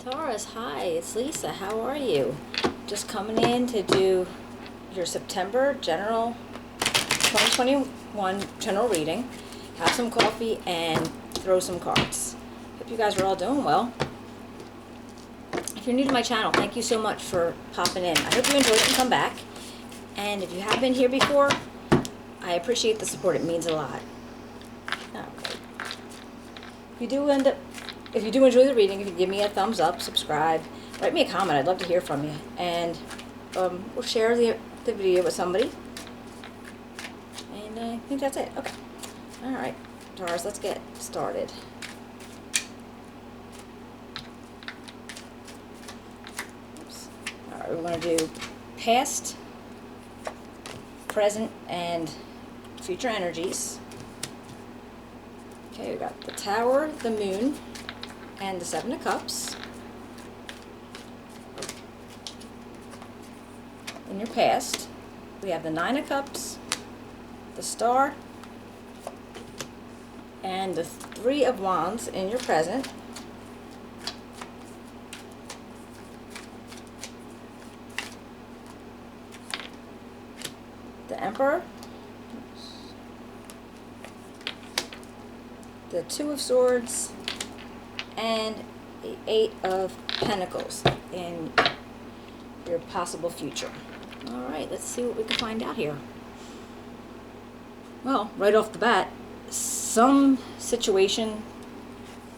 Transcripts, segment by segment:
Taurus, hi, it's Lisa. How are you? Just coming in to do your September general 2021 general reading. Have some coffee and throw some cards. Hope you guys are all doing well. If you're new to my channel, thank you so much for popping in. I hope you enjoyed it and come back. And if you have been here before, I appreciate the support. It means a lot. Okay. If you do enjoy the reading, if you give me a thumbs up, subscribe, write me a comment. I'd love to hear from you. And we'll share the video with somebody. And I think that's it. Okay. All right, Taurus, let's get started. Oops. All right, we're going to do past, present, and future energies. Okay, we got the Tower, the Moon, and the Seven of Cups. In your past, we have the Nine of Cups, the Star, and the Three of Wands in your present. The Emperor, the Two of Swords, and the Eight of Pentacles in your possible future. All right, let's see what we can find out here. Well, right off the bat, some situation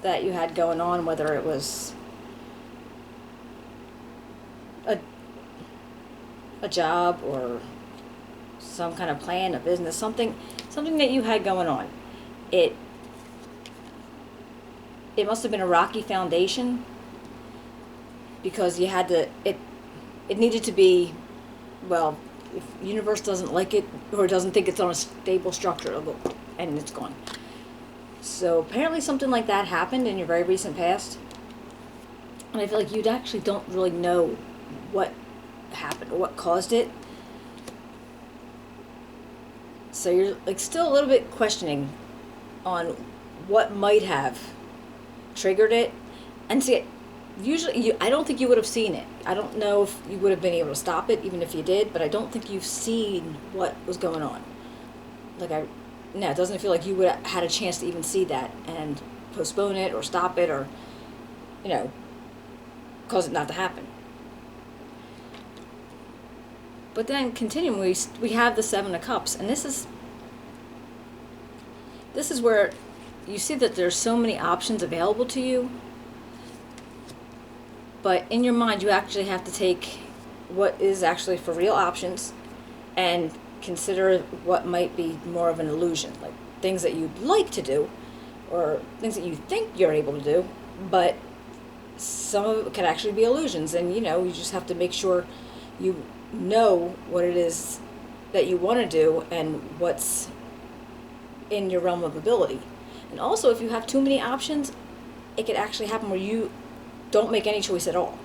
that you had going on, whether it was a job or some kind of plan, a business, something that you had going on. It must have been a rocky foundation, because you had to, it needed to be, well, if the universe doesn't like it or doesn't think it's on a stable structure, it'll go, and it's gone. So apparently something like that happened in your very recent past, and I feel like you actually don't really know what happened or what caused it. So you're like still a little bit questioning on what might have triggered it. And see, usually I don't think you would have seen it. I don't know if you would have been able to stop it, even if you did, but I don't think you've seen what was going on. Like no, it doesn't feel like you would have had a chance to even see that and postpone it or stop it or, cause it not to happen. But then continuing, we have the Seven of Cups, and this is where you see that there's so many options available to you, but in your mind you actually have to take what is actually for real options and consider what might be more of an illusion, like things that you'd like to do or things that you think you're able to do, but some of it can actually be illusions. And you just have to make sure you know what it is that you want to do and what's in your realm of ability. And also, if you have too many options, it could actually happen where you don't make any choice at all,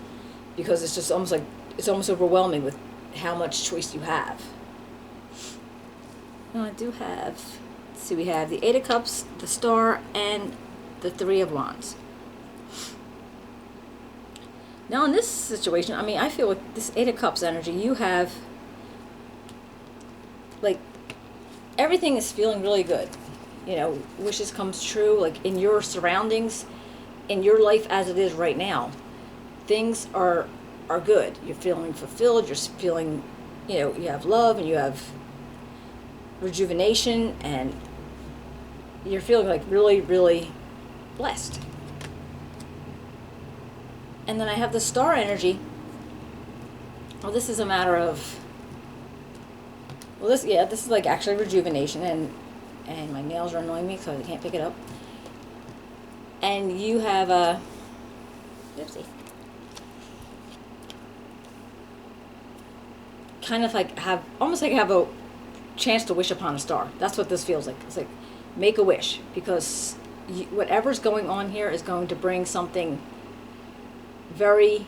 because it's just almost overwhelming with how much choice you have. Now I do have, let's see, we have the Eight of Cups, the Star, and the Three of Wands. Now in this situation, I feel like this Eight of Cups energy, you have, like, everything is feeling really good. Wishes comes true, like in your surroundings, in your life as it is right now. Things are good. You're feeling fulfilled, you're feeling, you have love and you have rejuvenation, and you're feeling like really, really blessed. And then I have the Star energy. Well, this is a matter of, this is like actually rejuvenation, and my nails are annoying me so I can't pick it up. And you have a, oopsie, kind of like almost have a chance to wish upon a star. That's what this feels like. It's like make a wish, because whatever's going on here is going to bring something very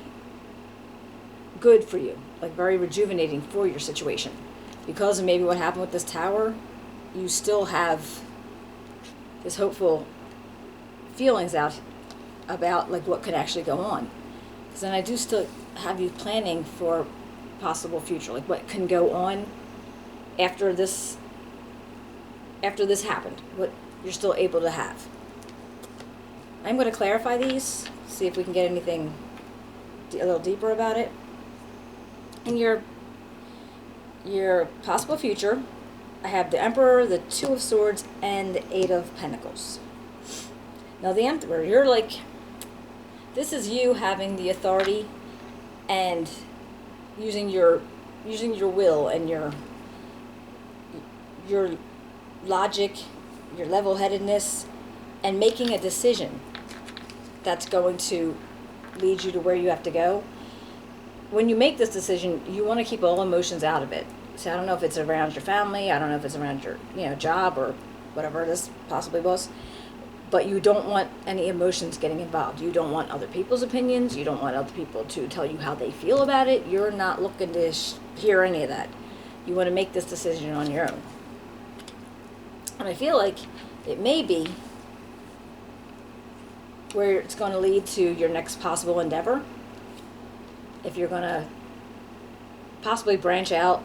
good for you, like very rejuvenating for your situation. Because of maybe what happened with this Tower, you still have this hopeful feelings out about like what could actually go on. Because then I do still have you planning for possible future, like what can go on after this happened, what you're still able to have. I'm going to clarify these, see if we can get anything a little deeper about it. In your possible future, I have the Emperor, the Two of Swords, and the Eight of Pentacles. Now the Emperor, you're like, this is you having the authority and using your will and your logic, your level-headedness, and making a decision that's going to lead you to where you have to go. When you make this decision, you want to keep all emotions out of it. So I don't know if it's around your family, I don't know if it's around your job or whatever this possibly was, but you don't want any emotions getting involved. You don't want other people's opinions. You don't want other people to tell you how they feel about it. You're not looking to hear any of that. You want to make this decision on your own. And I feel like it may be where it's going to lead to your next possible endeavor. If you're going to possibly branch out,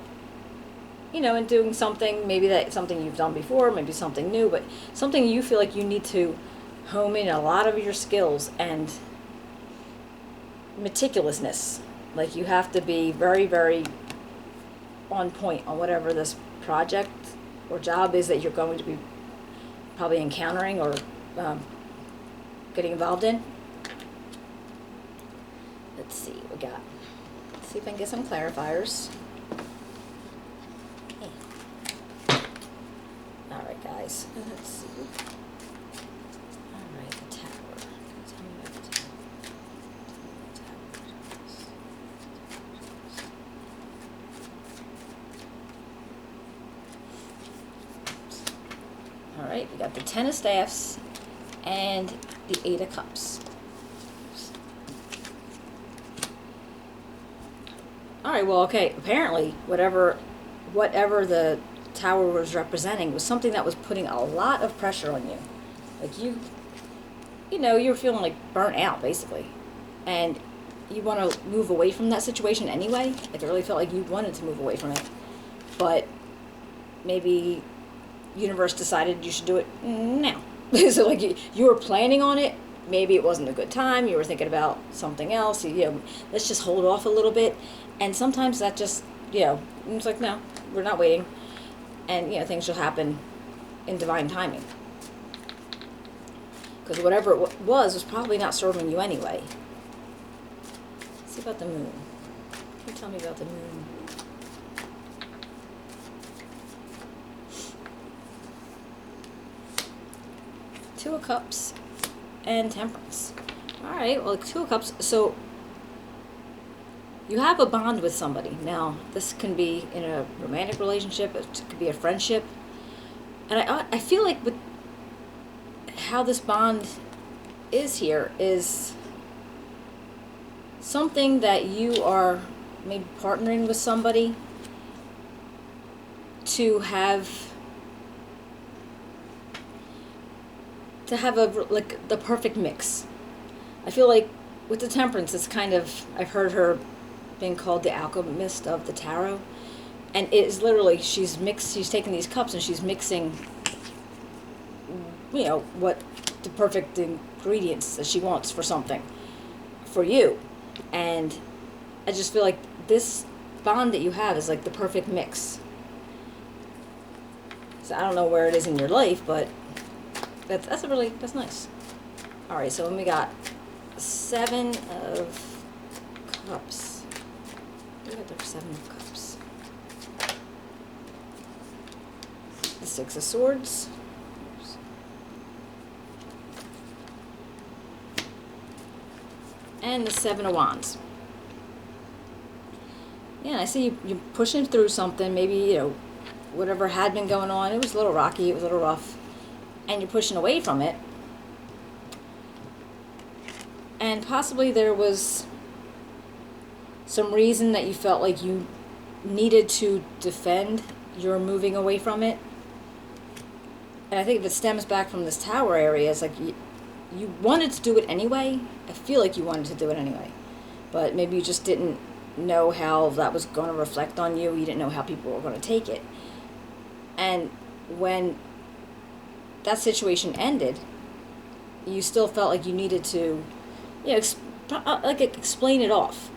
and doing something, maybe that's something you've done before, maybe something new, but something you feel like you need to hone in a lot of your skills and meticulousness. Like you have to be very, very on point on whatever this project or job is that you're going to be probably encountering or getting involved in. Let's see what we got. Let's see if I can get some clarifiers. Alright guys, let's see. Alright, the Tower. Tell me about the Tower. Alright, we got the Ten of Staffs and the Eight of Cups. Alright, well, okay, apparently whatever the Tower was representing was something that was putting a lot of pressure on you. Like you were feeling like burnt out, basically. And you want to move away from that situation anyway. Like it really felt like you wanted to move away from it. But maybe universe decided you should do it now. So like you were planning on it. Maybe it wasn't a good time. You were thinking about something else. Let's just hold off a little bit. And sometimes that just, it's like, no, we're not waiting. And, things will happen in divine timing. Because whatever it was probably not serving you anyway. Let's see about the moon. Can you tell me about the moon? Two of Cups and Temperance. Alright, well, Two of Cups. So, you have a bond with somebody. Now, this can be in a romantic relationship. It could be a friendship. And I feel like with how this bond is here is something that you are maybe partnering with somebody to have the perfect mix. I feel like with the Temperance, it's kind of, I've heard her being called the alchemist of the tarot, and it is literally she's taking these cups and she's mixing what the perfect ingredients that she wants for something for you. And I just feel like this bond that you have is like the perfect mix. So I don't know where it is in your life, but that's nice. All right, so when we got Seven of Cups. We got the Seven of Cups. The Six of Swords. Oops. And the Seven of Wands. Yeah, I see you pushing through something. Maybe, whatever had been going on, it was a little rocky, it was a little rough. And you're pushing away from it. And possibly there was some reason that you felt like you needed to defend your moving away from it. And I think if it stems back from this Tower area, it's like you wanted to do it anyway. I feel like you wanted to do it anyway. but maybe you just didn't know how that was going to reflect on you. You didn't know how people were going to take it. And when that situation ended, you still felt like you needed to, explain it off.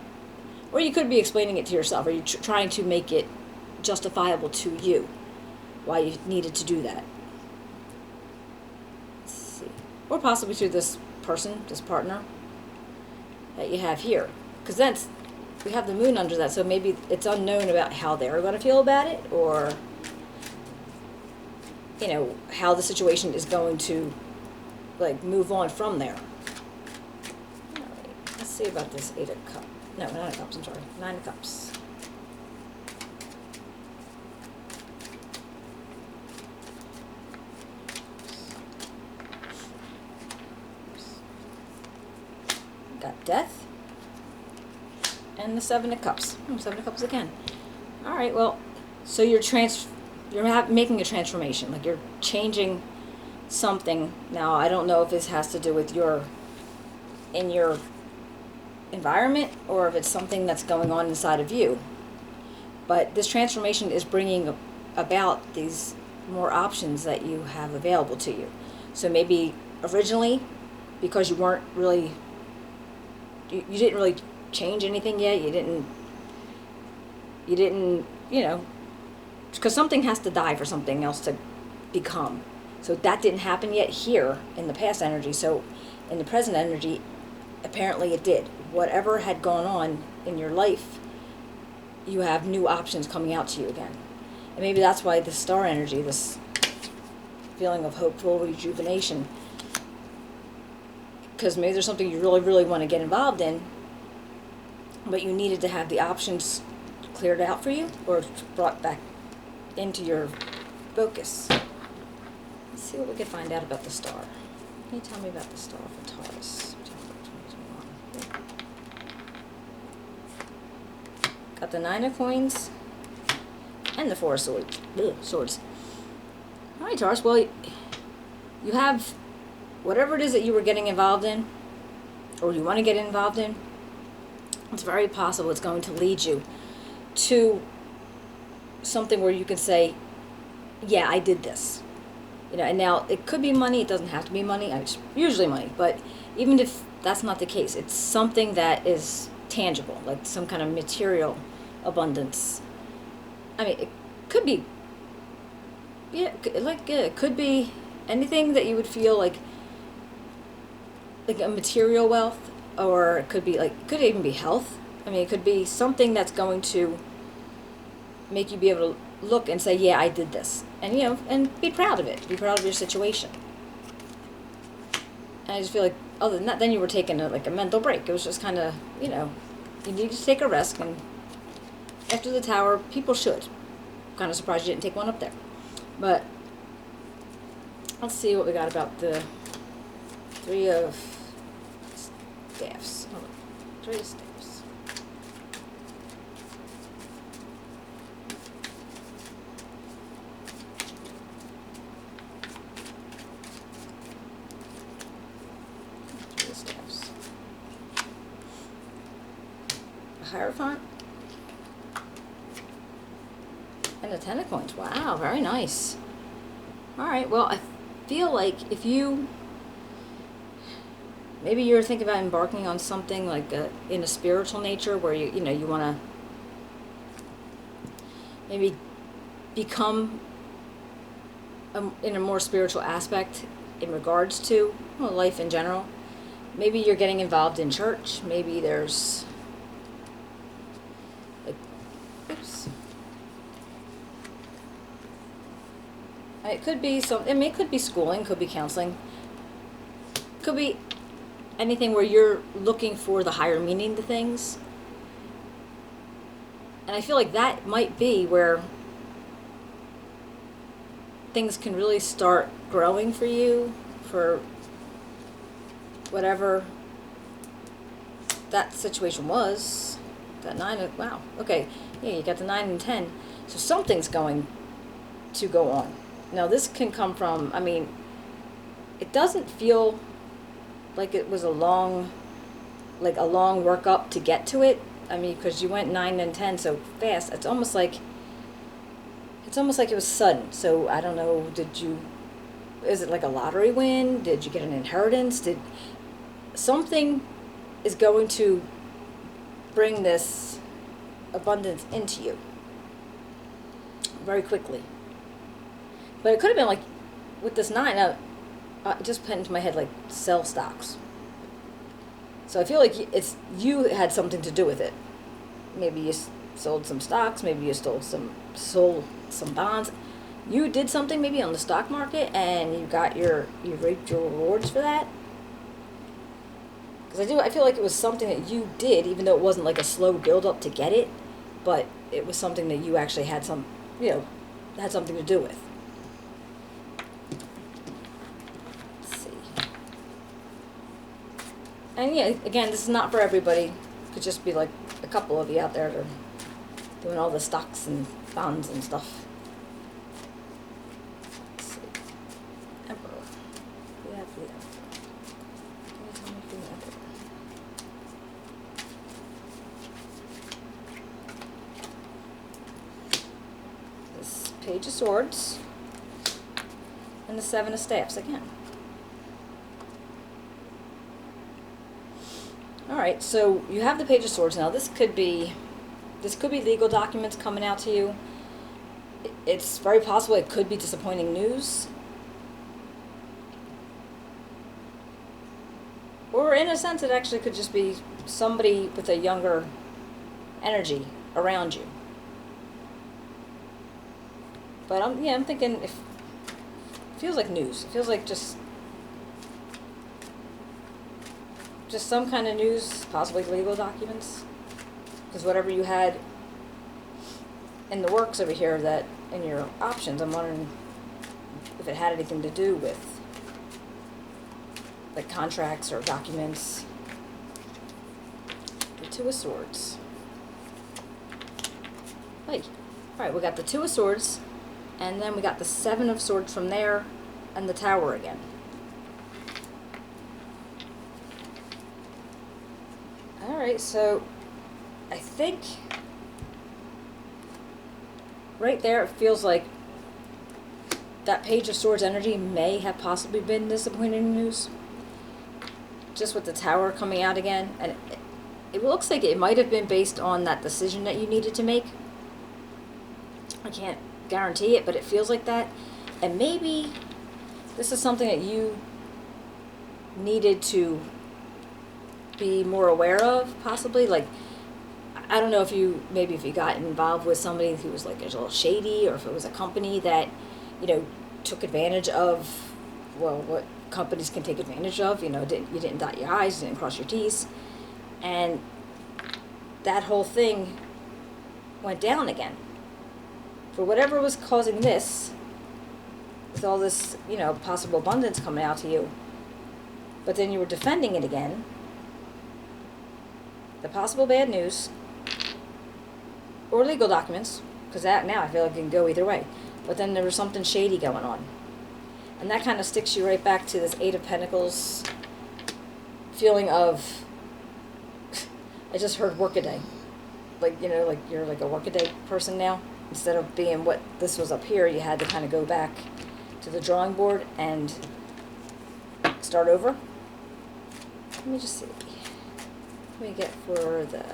Or you could be explaining it to yourself, or you're trying to make it justifiable to you why you needed to do that. Let's see. Or possibly to this person, this partner that you have here. Because then we have the moon under that, so maybe it's unknown about how they're going to feel about it, or how the situation is going to move on from there. All right, let's see about this 8 of Cups. No, 9 of Cups, I'm sorry. 9 of Cups. Got Death. And the 7 of Cups. 7 of Cups again. All right, well, so you're making a transformation. Like you're changing something. Now, I don't know if this has to do with in your environment, or if it's something that's going on inside of you. But this transformation is bringing about these more options that you have available to you. So maybe originally, because you weren't really, you didn't really change anything yet, you didn't, because something has to die for something else to become. So that didn't happen yet here in the past energy. So in the present energy, apparently it did. Whatever had gone on in your life, you have new options coming out to you again. And maybe that's why the star energy, this feeling of hopeful rejuvenation, because maybe there's something you really, really want to get involved in, but you needed to have the options cleared out for you or brought back into your focus. Let's see what we can find out about the star. Can you tell me about the star for Taurus? Got the 9 of Coins and the 4 of Swords. Swords. All right, Taurus. Well, you have whatever it is that you were getting involved in, or you want to get involved in. It's very possible it's going to lead you to something where you can say, "Yeah, I did this." And now it could be money. It doesn't have to be money. It's usually money, but even if that's not the case, it's something that is tangible, like some kind of material abundance. I mean, it could be, it could be anything that you would feel like a material wealth, or it could be could even be health. I mean, it could be something that's going to make you be able to look and say, "Yeah, I did this," and and be proud of it. Be proud of your situation. And I just feel like, other than that, then you were taking a mental break. It was just kind of, you need to take a rest. And after the Tower, people should. I'm kind of surprised you didn't take one up there. But let's see what we got about the 3 of Staffs. Hold on. 3 of Staffs. Hierophant and the 10 of Coins. Wow, very nice. All right, well, I feel like if maybe you're thinking about embarking on something in a spiritual nature, where you want to maybe become in a more spiritual aspect in regards to life in general. Maybe you're getting involved in church. Maybe there's it could be it could be schooling, could be counseling, could be anything where you're looking for the higher meaning to things. And I feel like that might be where things can really start growing for you, for whatever that situation was. That 9 of, wow, okay, yeah, you got the 9 and 10. So something's going to go on. Now this can come from, it doesn't feel like it was a long like a long work up to get to it. I mean, because you went 9 and 10 so fast, it's almost like it was sudden. So I don't know, is it like a lottery win? Did you get an inheritance? Did something is going to bring this abundance into you very quickly? But it could have been like with this 9, it just put into my head like sell stocks. So I feel like you had something to do with it. Maybe you sold some stocks, maybe you sold some bonds. You did something maybe on the stock market and you reaped your rewards for that. Because I feel like it was something that you did, even though it wasn't like a slow build up to get it, but it was something that you actually had had something to do with. Let's see. And yeah, again, this is not for everybody. It could just be like a couple of you out there that are doing all the stocks and bonds and stuff. Let's see. Emperor. We have the Emperor. Can you tell me if we have it? This Page of Swords and the 7 of Staffs again. Alright, so you have the Page of Swords now. This could be legal documents coming out to you. It's very possible it could be disappointing news. Or in a sense, it actually could just be somebody with a younger energy around you. But I'm thinking it feels like news. It feels like just some kind of news, possibly legal documents. Because whatever you had in the works over here, that in your options, I'm wondering if it had anything to do with like contracts or documents. The 2 of Swords. Hey. Alright, we got the 2 of Swords, and then we got the 7 of Swords from there, and the Tower again. Alright, so I think right there it feels like that Page of Swords energy may have possibly been disappointing news. Just with the Tower coming out again. And it looks like it might have been based on that decision that you needed to make. I can't guarantee it, but it feels like that. And maybe this is something that you needed to be more aware of, possibly. Like, I don't know if you got involved with somebody who was like a little shady, or if it was a company that, took advantage of, what companies can take advantage of. You didn't dot your I's, you didn't cross your T's. And that whole thing went down again. For whatever was causing this, with all this, possible abundance coming out to you, but then you were defending it again. The possible bad news, or legal documents, because that now I feel like it can go either way. But then there was something shady going on. And that kind of sticks you right back to this 8 of Pentacles feeling of, I just heard workaday. Like, like you're like a workaday person now. Instead of being what this was up here, you had to kind of go back to the drawing board and start over. Let me just see. What do we get for the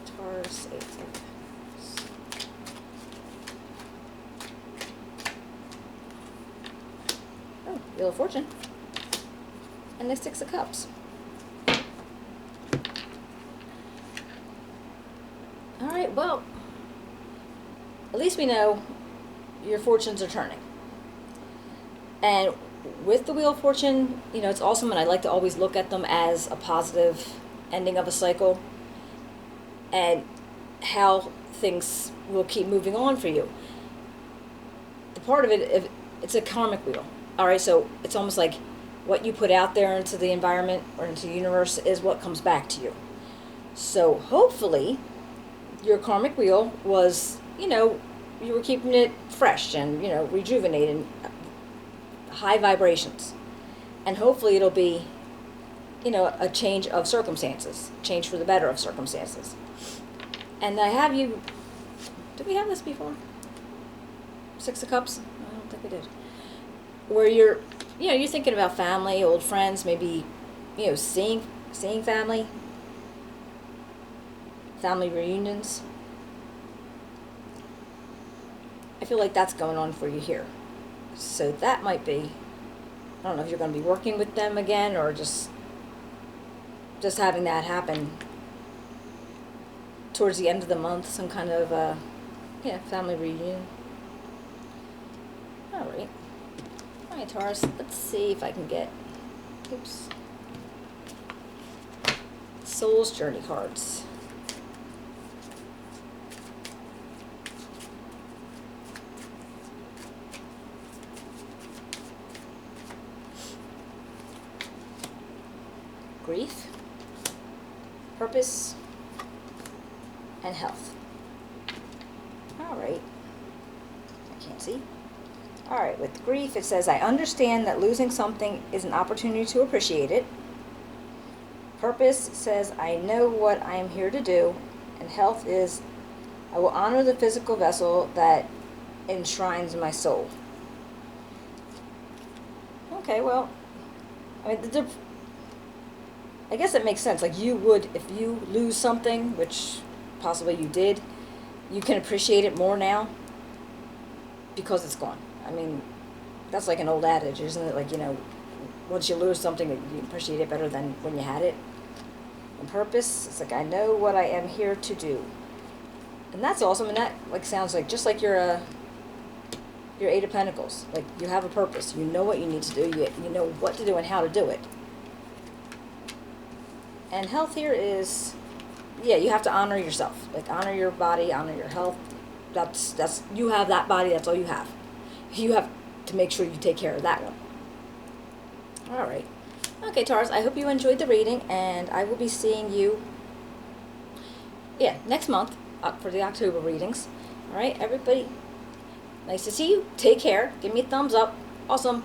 Taurus 8? Oh, Wheel of Fortune. And the 6 of Cups. Alright, well, at least we know your fortunes are turning. And with the Wheel of Fortune, it's awesome, and I like to always look at them as a positive ending of a cycle and how things will keep moving on for you. The part of it, it's a karmic wheel. Alright, so it's almost like what you put out there into the environment or into the universe is what comes back to you. So hopefully your karmic wheel was, you were keeping it fresh and, rejuvenated, high vibrations. And hopefully it'll be a change of circumstances, change for the better of circumstances. And I have you, did we have this before? Six of Cups? I don't think we did. Where you're thinking about family, old friends, maybe, seeing family reunions. I feel like that's going on for you here. So that might be, I don't know if you're going to be working with them again or just having that happen towards the end of the month, some kind of, family reunion. All right, Taurus, let's see if I can get, Soul's Journey cards. Grief, purpose, and health. All right. I can't see. All right, with grief, it says, I understand that losing something is an opportunity to appreciate it. Purpose says, I know what I am here to do. And health is, I will honor the physical vessel that enshrines my soul. Okay, well, I mean, I guess it makes sense. Like you would, if you lose something, which possibly you did, you can appreciate it more now because it's gone. I mean, that's like an old adage, isn't it? Like, once you lose something, you appreciate it better than when you had it. And purpose, it's like, I know what I am here to do. And that's awesome. And that sounds like just like your Eight of Pentacles. Like you have a purpose. You know what you need to do. You know what to do and how to do it. And health here is, you have to honor yourself. Like honor your body, honor your health. That's you have that body, that's all you have. You have to make sure you take care of that one. All right. Okay, Taurus, I hope you enjoyed the reading, and I will be seeing you, next month for the October readings. All right, everybody, nice to see you. Take care. Give me a thumbs up. Awesome.